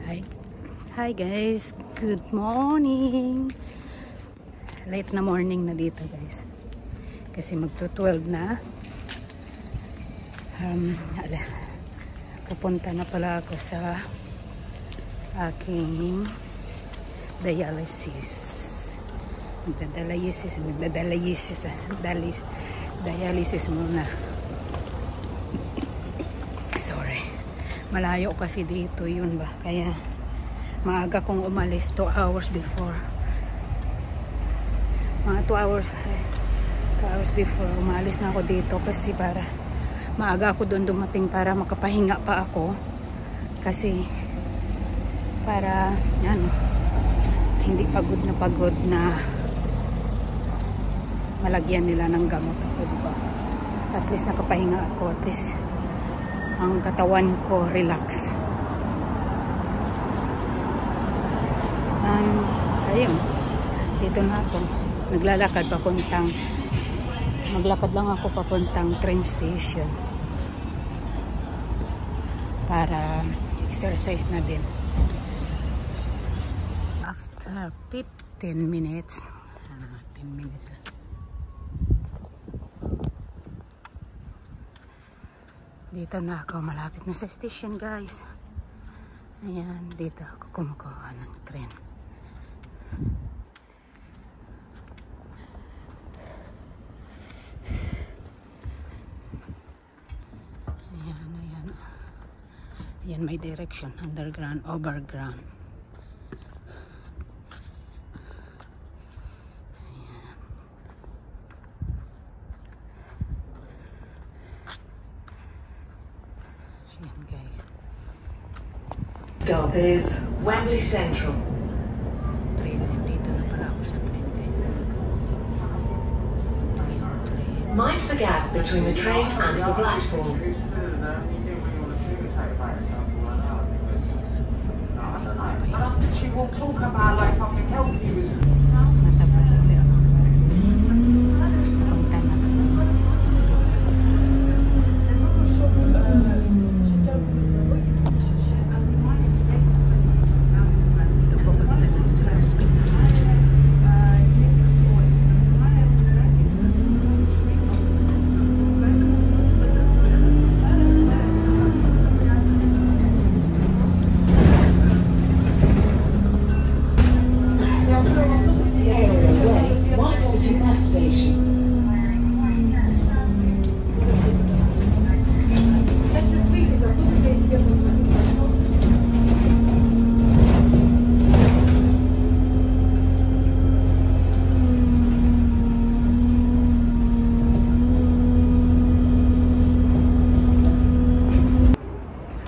Hi, hi guys, good morning. Late na morning na dito guys, kasi magto-12 na. Pupunta na pala ako sa aking dialysis. Dialysis muna. Sorry, malayo kasi dito yun ba, kaya maaga kong umalis 2 hours before. Mga 2 hours before umalis na ako dito, kasi para maaga ako doon dumating para makapahinga pa ako, kasi para hindi pagod na malagyan nila ng gamot ako, diba? At least nakapahinga ako, at least ang katawan ko relax. Ayun, dito na ako naglalakad maglakad lang ako papuntang train station para exercise na din. After 15 minutes 10 minutes dito na ako, malapit na sa station guys. Ayan, dito ako kumukuha ng train. Ayan, may direction, underground, overground. Ayan guys. Stop is Wembley Central. Train, dito na pala ako sa train guys. Mind the gap between the train and the platform. She will talk about like I can help you with Nasa Brazil ako. Punta na. Ito po pagkala na sa school.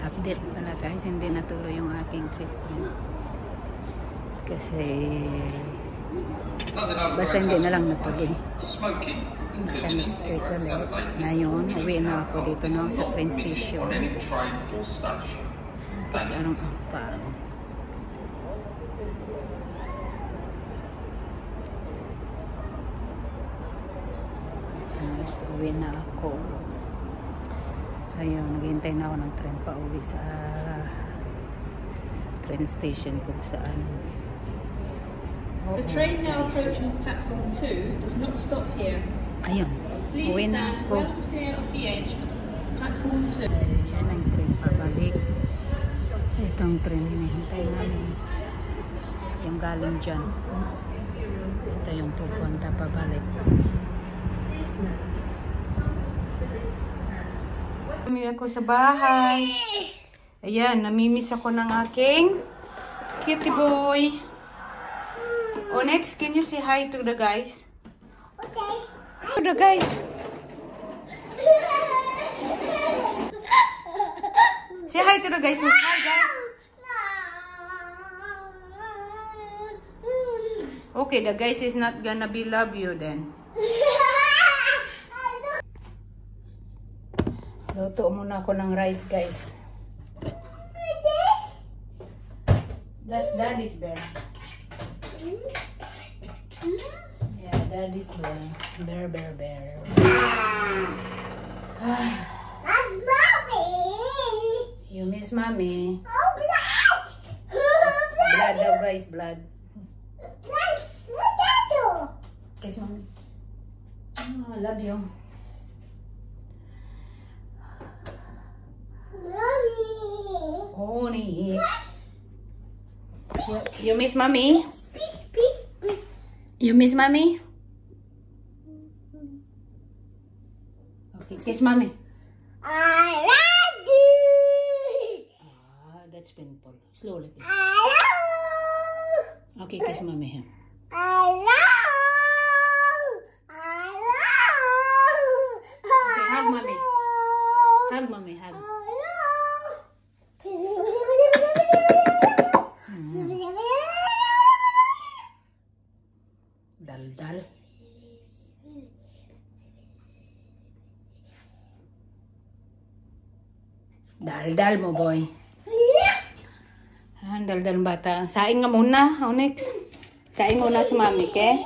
Update pala guys, hindi natuloy yung aking treatment kasi basta hindi na lang natuloy. Straight ulit. Ngayon, uwi na ako dito na sa train station. Anong pa? So, uwi na ako. Ayun, naghihintay na ako ng train pa uwi sa train station kung saan. The train now approaching platform 2 does not stop here. Ayun, uwi Please na stand ako. well clear of the edge of platform 2. Ayan ang train pabalik. Itong train hinihintay namin. Yung galing dyan. Ito yung pupunta pabalik. Kami ako sa bahay. Ayan, namimiss ako ng aking cutie boy. Oh, next, can you say hi to the guys? Okay. To the guys. Say hi to the guys. Hi guys. Okay, the guys is not gonna be love you then. Luto muna ako ng rice guys. That's Daddy's bear. Yeah, Daddy's bear. Bear. That's mommy. You miss mommy. Oh, blood. daw guys, blood. Kiss mommy. Oh, I love you. Honey. You miss mommy? You miss mommy? Okay, kiss mommy. I love you. Ah, that's painful. Slowly. Kiss. I love. Okay, kiss mommy here. I love. I love. Okay, hug mommy. Hug mommy, hug. Dal-dal. Dal-dal mo, boy. Dal-dal bata. Saing nga muna, Onyx. Saing muna si mami, okay?